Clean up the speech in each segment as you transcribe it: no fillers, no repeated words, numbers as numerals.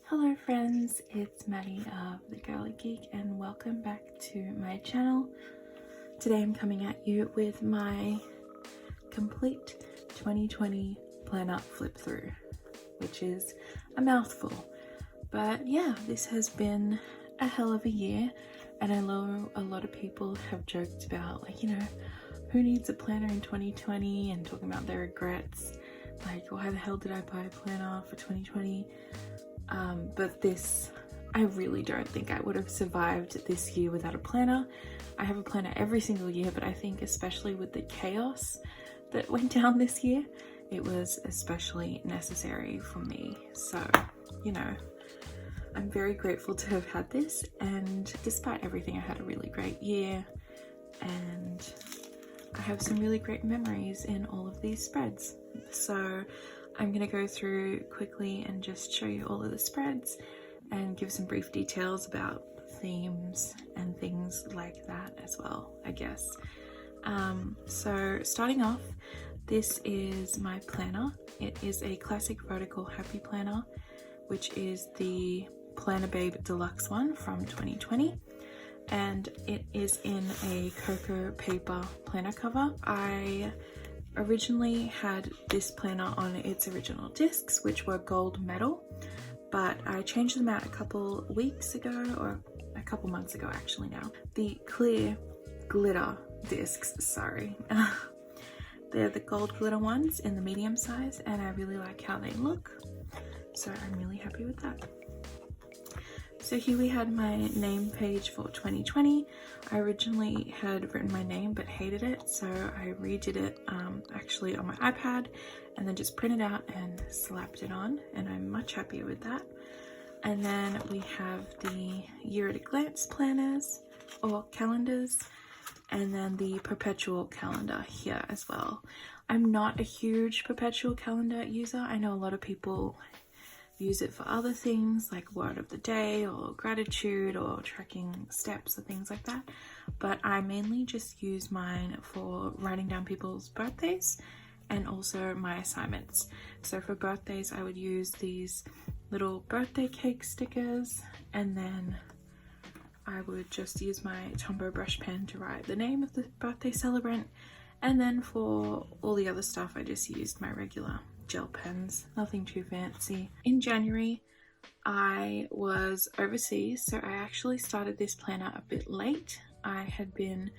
Hello friends, it's Maddie of The Girly Geek and welcome back to my channel. Today I'm coming at you with my complete 2020 planner flip through, which is a mouthful. But yeah, this has been a hell of a year, and I know a lot of people have joked about, like, who needs a planner in 2020 and talking about their regrets. Like, why the hell did I buy a planner for 2020? But this, I really don't think I would have survived this year without a planner. I have a planner every single year, but I think especially with the chaos that went down this year, it was especially necessary for me. So, I'm very grateful to have had this, and despite everything, I had a really great year, and I have some really great memories in all of these spreads. So I'm going to go through quickly and just show you all of the spreads and give some brief details about themes and things like that as well, I guess. So starting off, this is my planner. It is a classic vertical happy planner, which is the Planner Babe Deluxe one from 2020. And it is in a cocoa paper planner cover. I originally had this planner on its original discs, which were gold metal, but I changed them out a couple weeks ago, or a couple months ago actually now. The clear glitter discs, sorry. They're the gold glitter ones in the medium size, and I really like how they look, so I'm really happy with that. So here we had my name page for 2020. I originally had written my name but hated it, so I redid it actually on my iPad and then just printed out and slapped it on, and I'm much happier with that. And then we have the year at a glance planners or calendars, and then the perpetual calendar here as well. I'm not a huge perpetual calendar user. I know a lot of people use it for other things like word of the day or gratitude or tracking steps or things like that, but I mainly just use mine for writing down people's birthdays and also my assignments. So for birthdays I would use these little birthday cake stickers, and then I would just use my Tombow brush pen to write the name of the birthday celebrant, and then for all the other stuff I just used my regular gel pens, nothing too fancy. In January I was overseas, so I actually started this planner a bit late. I had been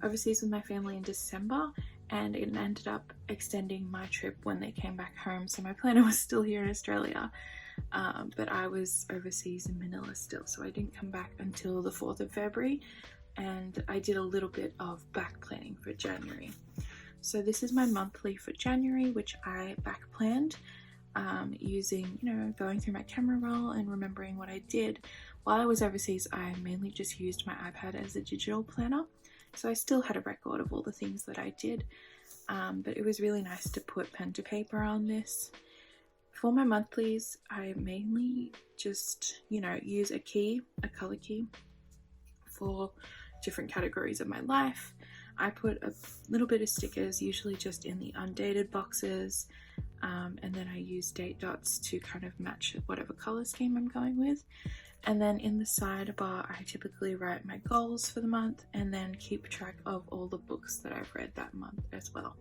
overseas with my family in December, and it ended up extending my trip when they came back home, so my planner was still here in Australia, but I was overseas in Manila still, so I didn't come back until the 4th of February, and I did a little bit of back planning for January. So this is my monthly for January, which I back planned using, going through my camera roll and remembering what I did. While I was overseas, I mainly just used my iPad as a digital planner, so I still had a record of all the things that I did, but it was really nice to put pen to paper on this. For my monthlies, I mainly just, use a color key for different categories of my life. I put a little bit of stickers, usually just in the undated boxes, and then I use date dots to kind of match whatever color scheme I'm going with. And then in the sidebar, I typically write my goals for the month and then keep track of all the books that I've read that month as well.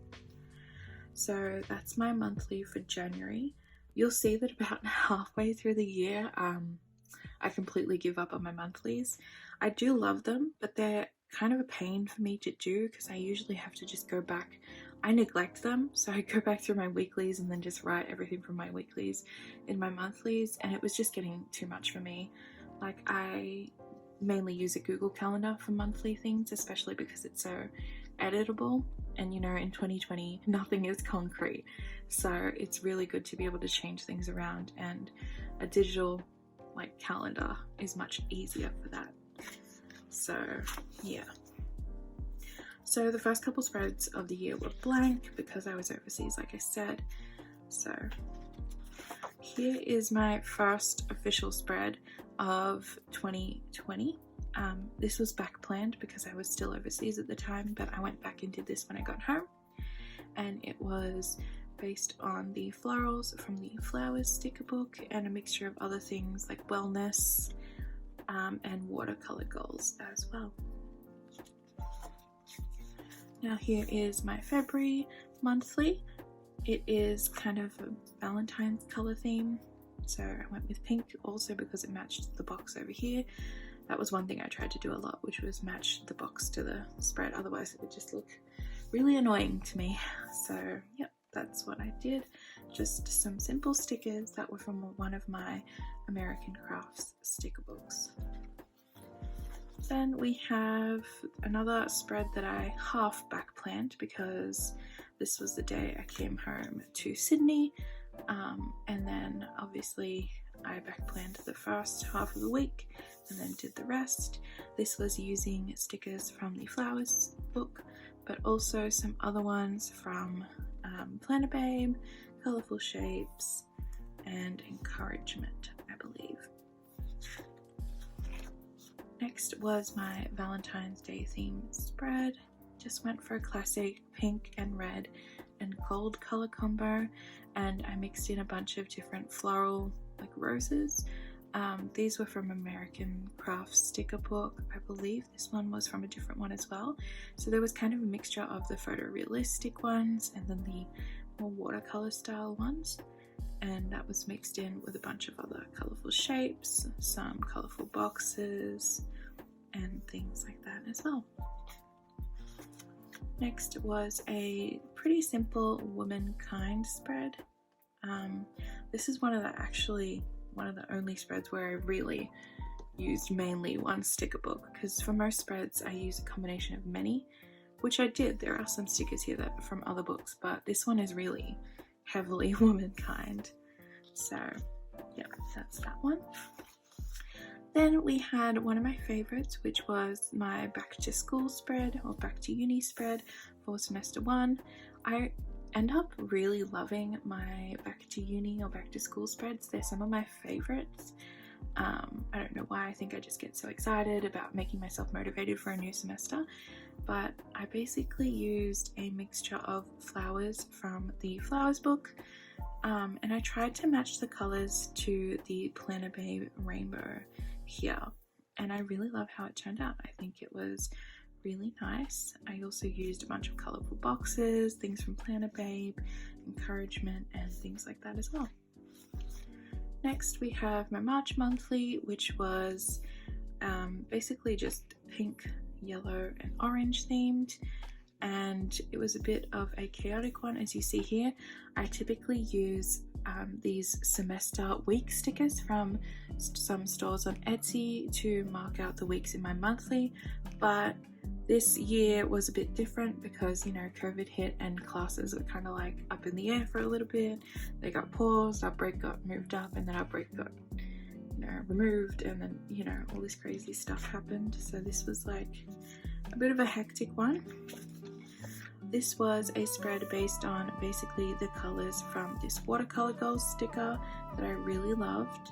So that's my monthly for January. You'll see that about halfway through the year, I completely give up on my monthlies. I do love them, but they're kind of a pain for me to do because I usually have to just go back. I neglect them, so I go back through my weeklies and then just write everything from my weeklies in my monthlies, and it was just getting too much for me. Like, I mainly use a Google Calendar for monthly things, especially because it's so editable, and in 2020 nothing is concrete, so it's really good to be able to change things around, and a digital calendar is much easier for that. So yeah, so the first couple spreads of the year were blank because I was overseas, like I said. So here is my first official spread of 2020. This was back planned because I was still overseas at the time, but I went back and did this when I got home, and it was based on the florals from the Flowers sticker book, and a mixture of other things like wellness and watercolor goals as well. Now here is my February monthly. It is kind of a Valentine's color theme, so I went with pink also because it matched the box over here. That was one thing I tried to do a lot, which was match the box to the spread, otherwise it would just look really annoying to me. So yep, that's what I did. Just some simple stickers that were from one of my American Crafts sticker books. Then we have another spread that I half back planned because this was the day I came home to Sydney, and then obviously I back planned the first half of the week and then did the rest. This was using stickers from the Flowers book, but also some other ones from Planner Babe, Colourful Shapes, and Encouragement, I believe. Next was my Valentine's Day theme spread. Just went for a classic pink and red and gold color combo, and I mixed in a bunch of different floral like roses. These were from American Crafts sticker book. I believe this one was from a different one as well. So there was kind of a mixture of the photorealistic ones and then the more watercolor style ones. And that was mixed in with a bunch of other colorful shapes, some colorful boxes, and things like that as well. Next was a pretty simple womankind spread. This is one of the only spreads where I really used mainly one sticker book, because for most spreads I use a combination of many, which I did. There are some stickers here that are from other books, but this one is really heavily womankind. So yeah, that's that one. Then we had one of my favorites, which was my back to school spread or back to uni spread for semester 1. I end up really loving my back to uni or back to school spreads. They're some of my favorites. I don't know why. I think I just get so excited about making myself motivated for a new semester. But I basically used a mixture of flowers from the Flowers book, and I tried to match the colors to the Planner Babe rainbow here, and I really love how it turned out. I think it was really nice. I also used a bunch of colorful boxes, things from Planner Babe, Encouragement, and things like that as well. Next we have my March monthly, which was basically just pink, yellow, and orange themed, and it was a bit of a chaotic one. As you see here, I typically use these semester week stickers from some stores on Etsy to mark out the weeks in my monthly, but this year was a bit different because, you know, COVID hit and classes were kind of like up in the air for a little bit. They got paused, our break got moved up, and then our break got, you know, removed, and then, you know, all this crazy stuff happened. So this was like a bit of a hectic one. This was a spread based on basically the colors from this watercolor goals sticker that I really loved.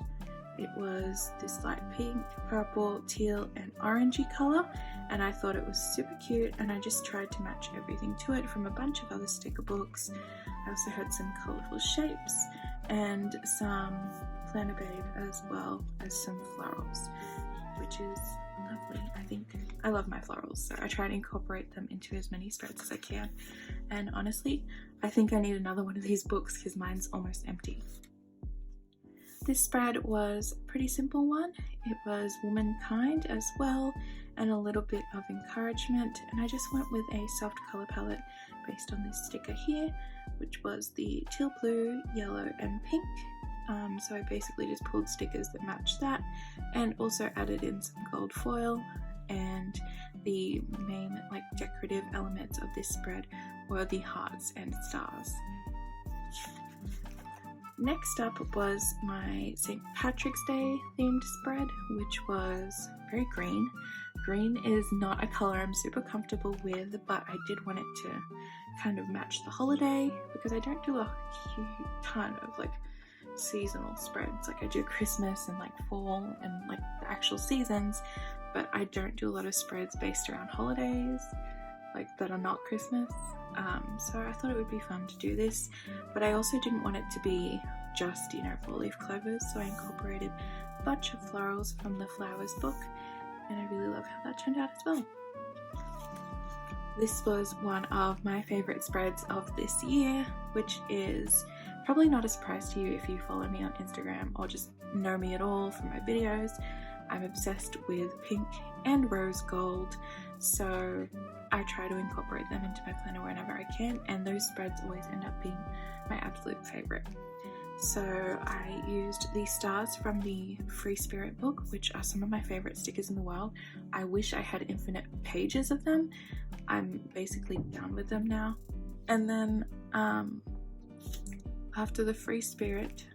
It was this light pink, purple, teal, and orangey color, and I thought it was super cute, and I just tried to match everything to it from a bunch of other sticker books. I also had some colorful shapes and some Planner Babe, as well as some florals, which is lovely. I love my florals, so I try to incorporate them into as many spreads as I can. And honestly, I think I need another one of these books because mine's almost empty. This spread was a pretty simple one. It was womankind as well, and a little bit of encouragement, and I just went with a soft color palette based on this sticker here, which was the teal blue, yellow, and pink. So I basically just pulled stickers that matched that, and also added in some gold foil, and the main like decorative elements of this spread were the hearts and stars. Next up was my St. Patrick's Day themed spread, which was very green. Green is not a color I'm super comfortable with, but I did want it to kind of match the holiday because I don't do a huge ton of like seasonal spreads. Like I do Christmas and like fall and like the actual seasons, but I don't do a lot of spreads based around holidays. like that are not Christmas. So I thought it would be fun to do this, but I also didn't want it to be just, you know, 4-leaf clovers, so I incorporated a bunch of florals from the Flowers book, and I really love how that turned out as well. This was one of my favourite spreads of this year, which is probably not a surprise to you if you follow me on Instagram or just know me at all from my videos. I'm obsessed with pink and rose gold, so I try to incorporate them into my planner whenever I can, and those spreads always end up being my absolute favourite. So I used these stars from the Free Spirit book, which are some of my favourite stickers in the world. I wish I had infinite pages of them. I'm basically done with them now. And then after the Free Spirit,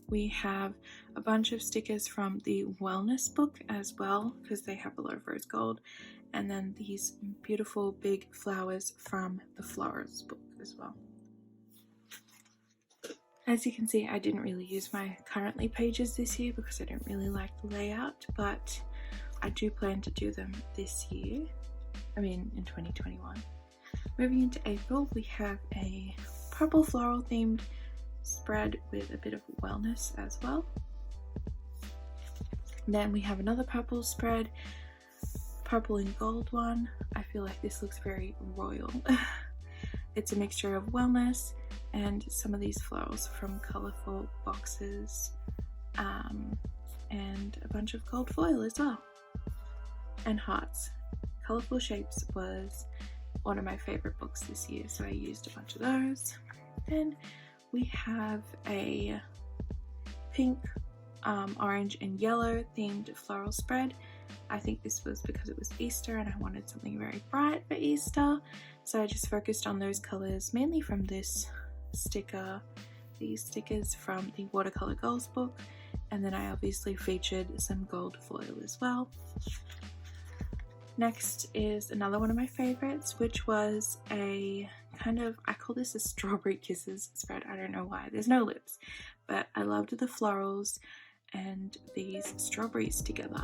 we have a bunch of stickers from the Wellness book as well, because they have a lot of rose gold, and then these beautiful big flowers from the Flowers book as well. As you can see, I didn't really use my Currently pages this year because I don't really like the layout, but I do plan to do them this year, in 2021. Moving into April, we have a purple floral themed spread with a bit of wellness as well. Then we have another purple spread, purple and gold one. I feel like this looks very royal. It's a mixture of wellness and some of these florals from colourful boxes, and a bunch of gold foil as well, and hearts. Colourful Shapes was one of my favourite books this year, so I used a bunch of those. Then we have a pink, orange and yellow themed floral spread. I think this was because it was Easter and I wanted something very bright for Easter, so I just focused on those colours, mainly from this sticker, these stickers from the Watercolour Goals book, and then I obviously featured some gold foil as well. Next is another one of my favourites, which was a kind of, I call this a Strawberry Kisses spread. I don't know why, there's no lips, but I loved the florals and these strawberries together.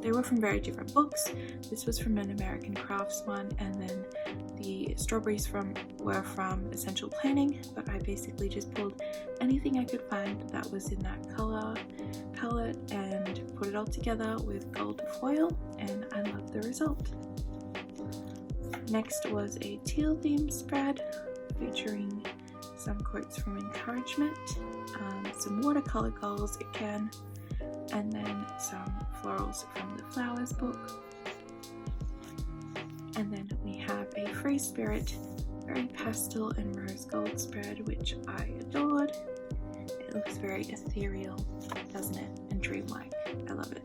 They were from very different books. This was from an American Crafts one, and then the strawberries were from Essential Planning, but I basically just pulled anything I could find that was in that colour palette and put it all together with gold foil, and I love the result. Next was a teal themed spread featuring some quotes from encouragement, some watercolor goals again, and then some florals from the Flowers book. And then we have a Free Spirit, very pastel and rose gold spread, which I adored. It looks very ethereal, doesn't it? And dreamlike. I love it.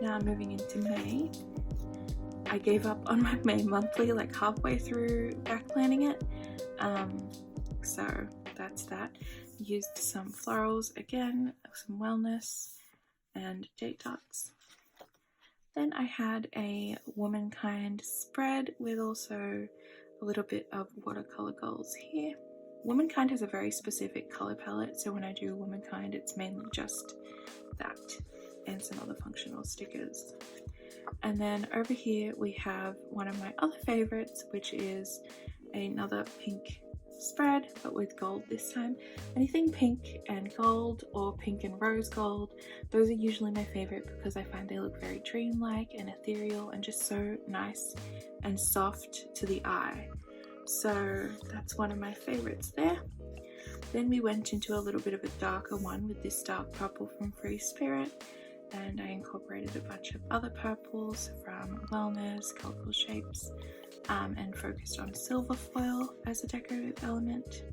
Now moving into May. I gave up on my May monthly like halfway through back planning it. So that's that. Used some florals again, some wellness and date dots. Then I had a Womankind spread with also a little bit of watercolor goals here. Womankind has a very specific color palette, so when I do Womankind it's mainly just that and some other functional stickers. And then over here we have one of my other favorites, which is another pink spread, but with gold this time. Anything pink and gold or pink and rose gold, those are usually my favorite because I find they look very dreamlike and ethereal and just so nice and soft to the eye. So that's one of my favorites there. Then we went into a little bit of a darker one with this dark purple from Free Spirit, and I incorporated a bunch of other purples from Wellness, Colourful Shapes, and focused on silver foil as a decorative element.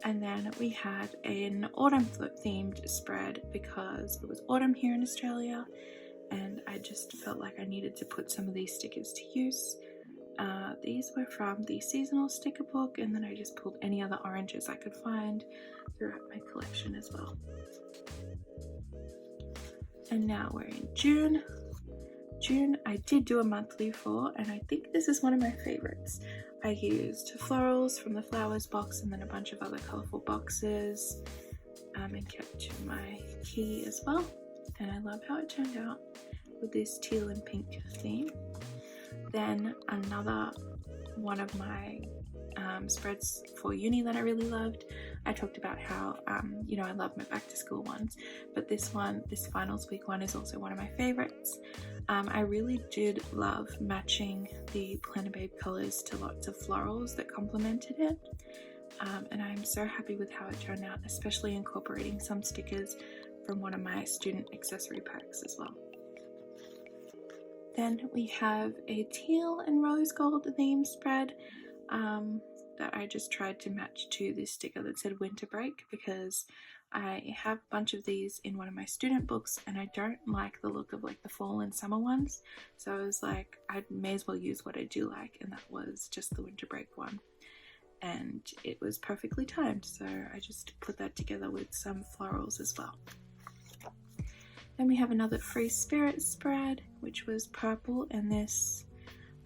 And then we had an autumn themed spread because it was autumn here in Australia, and I just felt like I needed to put some of these stickers to use. These were from the seasonal sticker book, and then I just pulled any other oranges I could find throughout my collection as well. And now we're in June. June I did do a monthly for, and I think this is one of my favorites. I used florals from the Flowers box and then a bunch of other colourful boxes, and kept to my key as well, and I love how it turned out with this teal and pink theme. Then another one of my spreads for uni that I really loved. I talked about how you know, I love my back to school ones, but this finals week one is also one of my favorites. I really did love matching the Planner Babe colors to lots of florals that complemented it, and I'm so happy with how it turned out, especially incorporating some stickers from one of my student accessory packs as well. Then we have a teal and rose gold theme spread that I just tried to match to this sticker that said winter break, because I have a bunch of these in one of my student books and I don't like the look of like the fall and summer ones, so I was like, I may as well use what I do like, and that was just the winter break one, and it was perfectly timed, so I just put that together with some florals as well. Then we have another Free Spirit spread, which was purple, and this,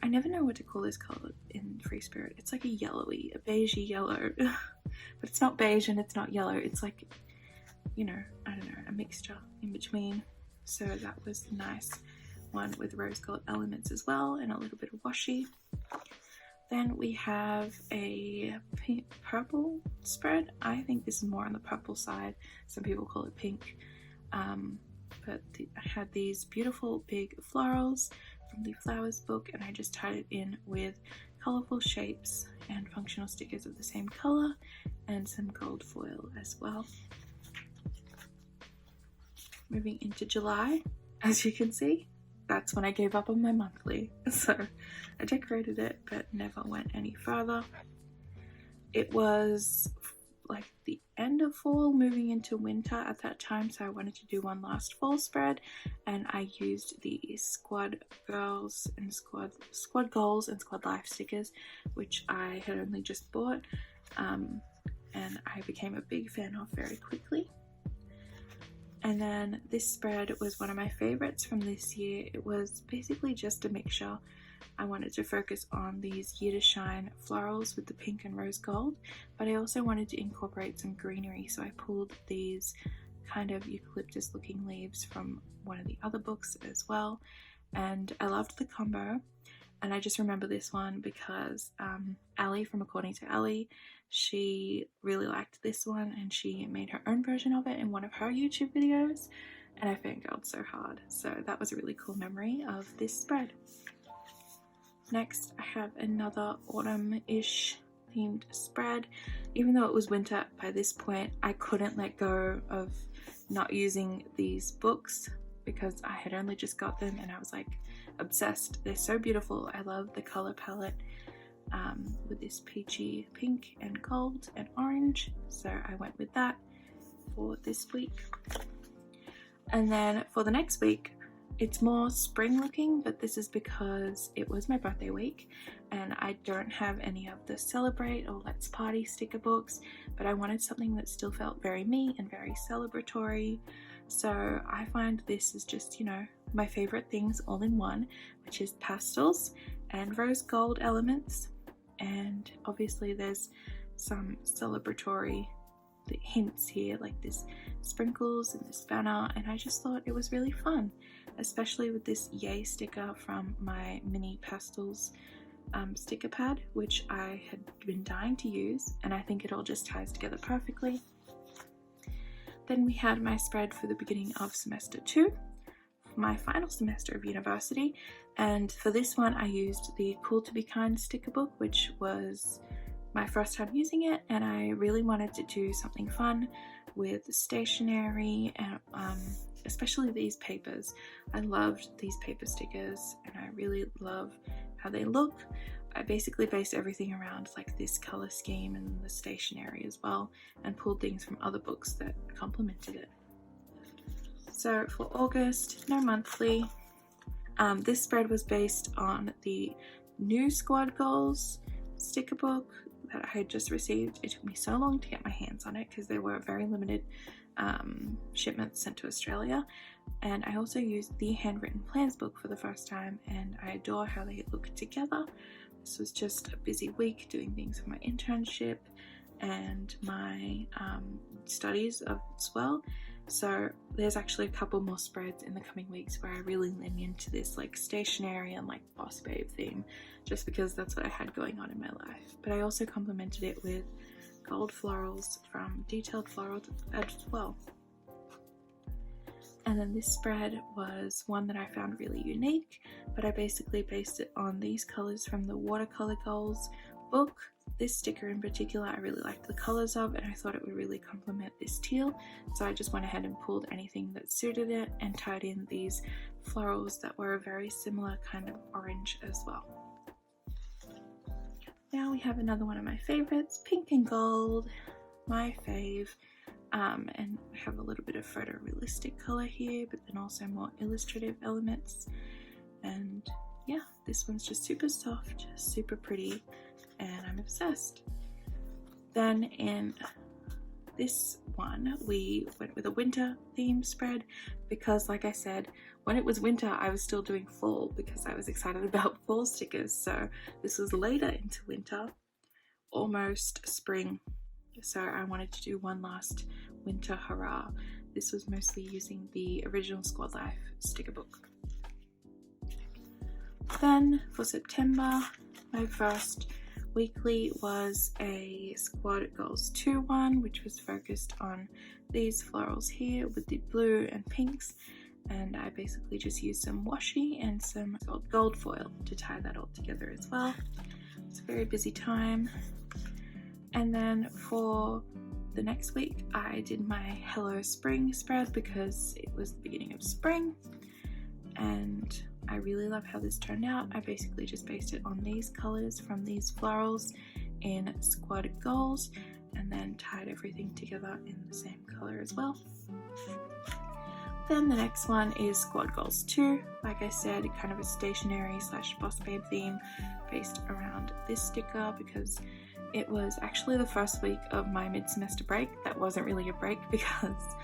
I never know what to call this color in Free Spirit. It's like a yellowy, a beigey yellow, but it's not beige and it's not yellow. It's like, you know, I don't know, a mixture in between. So that was a nice one with rose gold elements as well, and a little bit of washi. Then we have a purple spread. I think this is more on the purple side. Some people call it pink. But I had these beautiful big florals from the Flowers book, and I just tied it in with colorful shapes and functional stickers of the same color and some gold foil as well. Moving into July, as you can see, that's when I gave up on my monthly. So I decorated it but never went any further. It was like the end of fall moving into winter at that time, so I wanted to do one last fall spread, and I used the Squad Girls and Squad Goals and Squad Life stickers, which I had only just bought, and I became a big fan of very quickly. And then this spread was one of my favorites from this year. It was basically just a mixture. I wanted to focus on these Year to Shine florals with the pink and rose gold, but I also wanted to incorporate some greenery, so I pulled these kind of eucalyptus looking leaves from one of the other books as well, and I loved the combo. And I just remember this one because Ali from According to Ali, she really liked this one and she made her own version of it in one of her YouTube videos, and I fangirled so hard, so that was a really cool memory of this spread. Next, I have another autumn-ish themed spread. Even though it was winter by this point, I couldn't let go of not using these books because I had only just got them and I was like obsessed. They're so beautiful. I love the color palette with this peachy pink and gold and orange, so I went with that for this week. And then for the next week, it's more spring looking, but this is because it was my birthday week and I don't have any of the Celebrate or Let's Party sticker books, but I wanted something that still felt very me and very celebratory. So I find this is just, you know, my favorite things all in one, which is pastels and rose gold elements, and obviously there's some celebratory hints here, like this sprinkles and this banner, and I just thought it was really fun, especially with this yay sticker from my mini pastels sticker pad, which I had been dying to use, and I think it all just ties together perfectly. Then we had my spread for the beginning of semester 2, my final semester of university, and for this one I used the Cool to Be Kind sticker book, which was my first time using it, and I really wanted to do something fun with stationery and especially these papers. I loved these paper stickers and I really love how they look. I basically based everything around like this color scheme and the stationery as well, and pulled things from other books that complemented it. So for August, no monthly. This spread was based on the new Squad Goals sticker book that I had just received. It took me so long to get my hands on it because there were very limited shipments sent to Australia, and I also used the handwritten plans book for the first time, and I adore how they look together. This was just a busy week doing things for my internship and my studies as well, So there's actually a couple more spreads in the coming weeks where I really lean into this like stationery and like boss babe theme, just because that's what I had going on in my life. But I also complemented it with gold florals from Detailed Floral as well. And then this spread was one that I found really unique, but I basically based it on these colors from the Watercolor Goals book. This sticker in particular I really liked the colors of, and I thought it would really complement this teal, so I just went ahead and pulled anything that suited it and tied in these florals that were a very similar kind of orange as well. Now we have another one of my favorites, pink and gold, my fave. And I have a little bit of photorealistic color here, but then also more illustrative elements. And yeah, this one's just super soft, super pretty, and I'm obsessed. Then in this one, we went with a winter theme spread because, like I said, when it was winter, I was still doing fall because I was excited about fall stickers. So this was later into winter, almost spring. So I wanted to do one last winter hurrah. This was mostly using the original Squad Life sticker book. Then for September, my first weekly was a Squad Goals 2 one, which was focused on these florals here with the blue and pinks, and I basically just used some washi and some gold foil to tie that all together as well. It's a very busy time. And then for the next week, I did my Hello Spring spread because it was the beginning of spring, and I really love how this turned out. I basically just based it on these colors from these florals in Squad Goals and then tied everything together in the same color as well. Then the next one is Squad Goals 2. Like I said, kind of a stationery / boss babe theme based around this sticker because it was actually the first week of my mid-semester break. That wasn't really a break because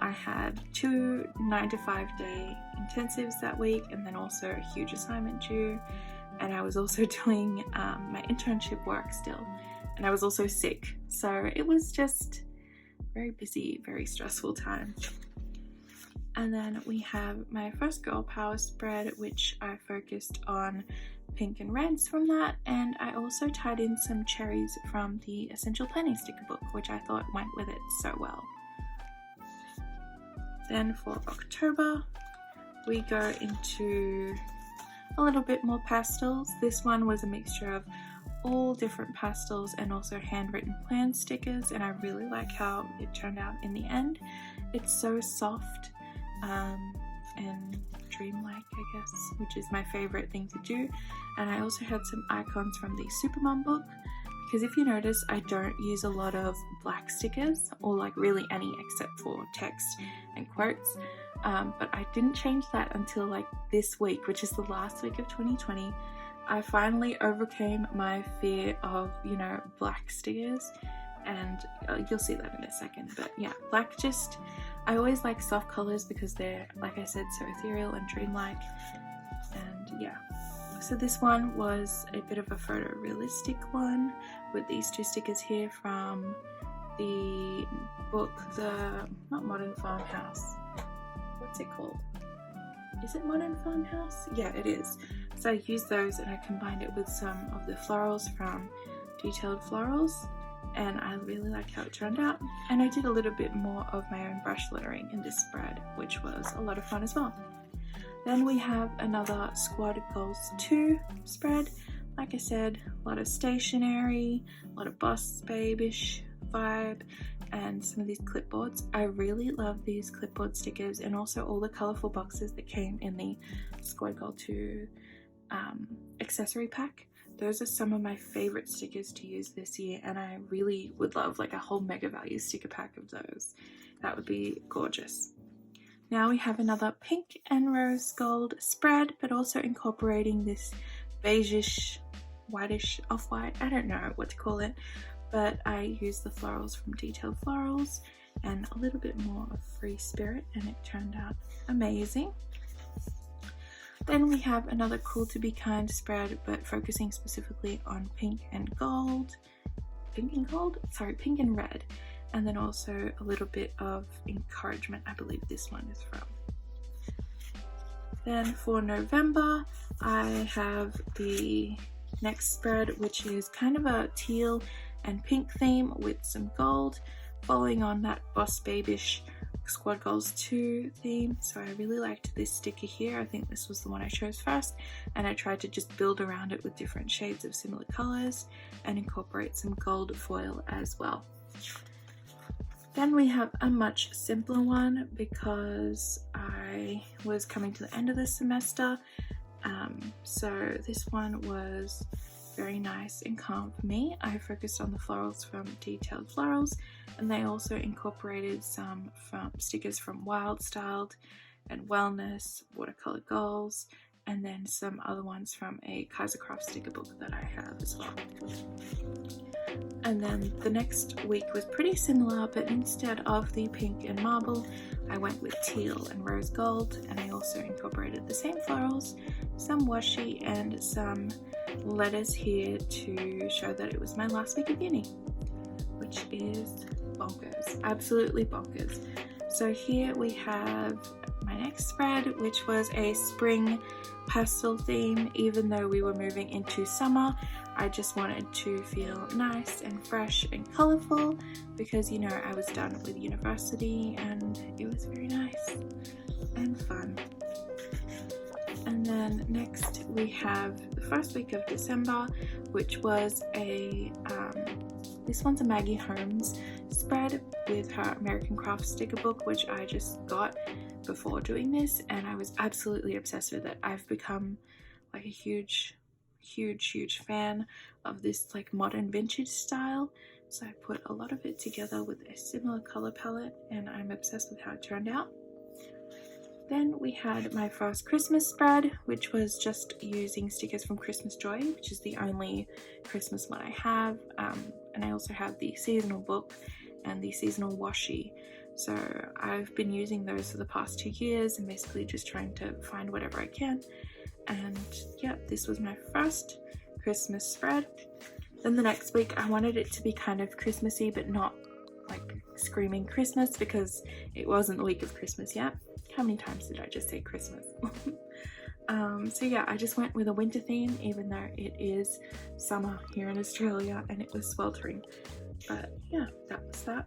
I had 2 9-to-5 day intensives that week and then also a huge assignment due, and I was also doing my internship work still, and I was also sick, so it was just very busy, very stressful time. And then we have my first girl power spread, which I focused on pink and reds from that, and I also tied in some cherries from the Essential Planning sticker book, which I thought went with it so well. Then for October, we go into a little bit more pastels. This one was a mixture of all different pastels and also handwritten plan stickers, and I really like how it turned out in the end. It's so soft and dreamlike, I guess, which is my favorite thing to do. And I also had some icons from the Supermom book, because if you notice, I don't use a lot of black stickers, or like really any except for text and quotes, but I didn't change that until like this week, which is the last week of 2020. I finally overcame my fear of, you know, black stickers, and you'll see that in a second. But yeah, black, just, I always like soft colors because they're, like I said, so ethereal and dreamlike. And yeah, so this one was a bit of a photorealistic one with these 2 stickers here from the book, not Modern Farmhouse, what's it called? Is it Modern Farmhouse? Yeah, it is. So I used those and I combined it with some of the florals from Detailed Florals, and I really like how it turned out. And I did a little bit more of my own brush lettering in this spread, which was a lot of fun as well. Then we have another Squad Goals 2 spread. Like I said, a lot of stationery, a lot of boss babish vibe, and some of these clipboards. I really love these clipboard stickers, and also all the colorful boxes that came in the Squad Goal 2 accessory pack. Those are some of my favorite stickers to use this year, and I really would love like a whole Mega Value sticker pack of those. That would be gorgeous. Now we have another pink and rose gold spread, but also incorporating this beigeish, whitish, off-white, I don't know what to call it, but I used the florals from Detailed Florals and a little bit more of Free Spirit, and it turned out amazing. Then we have another Cool to Be Kind spread, but focusing specifically on pink and red. and then also a little bit of encouragement. I believe this one is from. Then for November, I have the next spread, which is kind of a teal and pink theme with some gold, following on that Boss Babish Squad Goals 2 theme. So I really liked this sticker here. I think this was the one I chose first, and I tried to just build around it with different shades of similar colors and incorporate some gold foil as well. Then we have a much simpler one because I was coming to the end of the semester. So this one was very nice and calm for me. I focused on the florals from Detailed Florals, and they also incorporated some from stickers from Wild Styled and Wellness, Watercolor Goals, and then some other ones from a Kaisercraft sticker book that I have as well. And then the next week was pretty similar, but instead of the pink and marble, I went with teal and rose gold, and I also incorporated the same florals, some washi, and some letters here to show that it was my last week of uni, which is bonkers, absolutely bonkers. So here we have my next spread, which was a spring pastel theme. Even though we were moving into summer, I just wanted to feel nice and fresh and colourful because, you know, I was done with university and it was very nice and fun. And then next we have the first week of December, which was a this one's a Maggie Holmes spread with her American Craft sticker book, which I just got before doing this, and I was absolutely obsessed with it. I've become like a huge fan of this like modern vintage style, so I put a lot of it together with a similar color palette, and I'm obsessed with how it turned out. Then we had my first Christmas spread, which was just using stickers from Christmas Joy, which is the only Christmas one I have, and I also have the seasonal book and the seasonal washi. So I've been using those for the past 2 years and basically just trying to find whatever I can. And yeah, this was my first Christmas spread. Then the next week I wanted it to be kind of Christmassy, but not like screaming Christmas because it wasn't the week of Christmas yet. How many times did I just say Christmas? So yeah, I just went with a winter theme, even though it is summer here in Australia and it was sweltering. But yeah, that was that.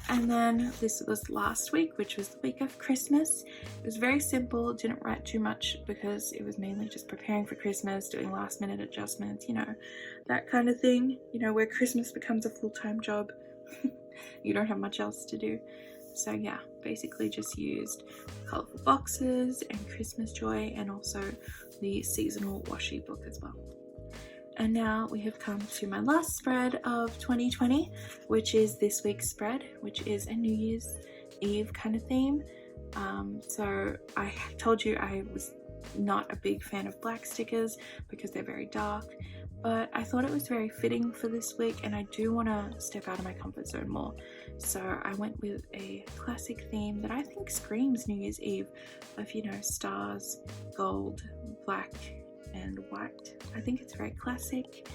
And then this was last week, which was the week of Christmas. It was very simple, didn't write too much because it was mainly just preparing for Christmas, doing last minute adjustments, you know, that kind of thing, you know, where Christmas becomes a full-time job. You don't have much else to do. So yeah, basically just used colourful boxes and Christmas Joy, and also the seasonal washi book as well. And now we have come to my last spread of 2020, which is this week's spread, which is a New Year's Eve kind of theme. So I told you I was not a big fan of black stickers because they're very dark, but I thought it was very fitting for this week, and I do want to step out of my comfort zone more. So I went with a classic theme that I think screams New Year's Eve of, you know, stars, gold, black, and white. I think it's very classic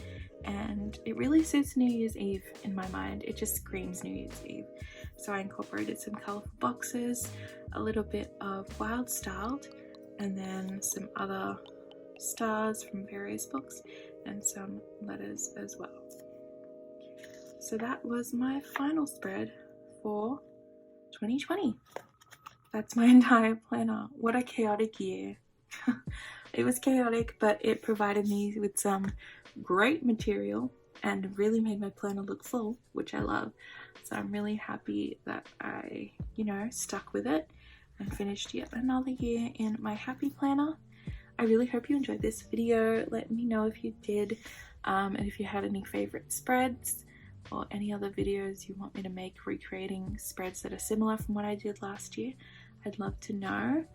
and it really suits New Year's Eve in my mind. It just screams New Year's Eve. So I incorporated some colourful boxes, a little bit of Wild Styled, and then some other stars from various books and some letters as well. So that was my final spread for 2020. That's my entire planner. What a chaotic year. It was chaotic, but it provided me with some great material and really made my planner look full, which I love. So I'm really happy that I, you know, stuck with it and finished yet another year in my happy planner. I really hope you enjoyed this video. Let me know if you did, and if you had any favorite spreads or any other videos you want me to make recreating spreads that are similar from what I did last year. I'd love to know.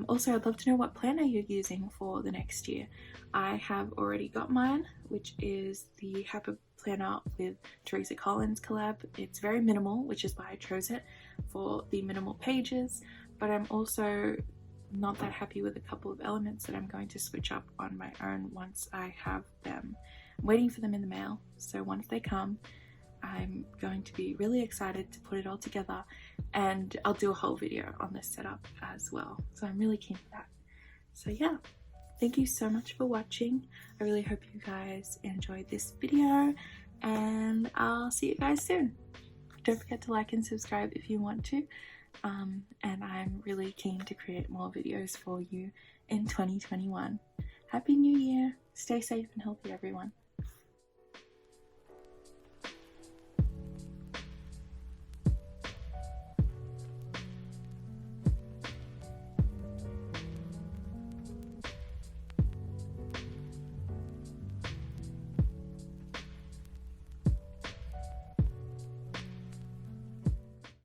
Also, I'd love to know what planner you're using for the next year. I have already got mine, which is the Happy Planner with Teresa Collins collab. It's very minimal, which is why I chose it for the minimal pages, but I'm also not that happy with a couple of elements that I'm going to switch up on my own once I have them. I'm waiting for them in the mail, so once they come, I'm going to be really excited to put it all together, and I'll do a whole video on this setup as well. So I'm really keen for that. So yeah, thank you so much for watching. I really hope you guys enjoyed this video, and I'll see you guys soon. Don't forget to like and subscribe if you want to. And I'm really keen to create more videos for you in 2021. Happy New Year! Stay safe and healthy, everyone.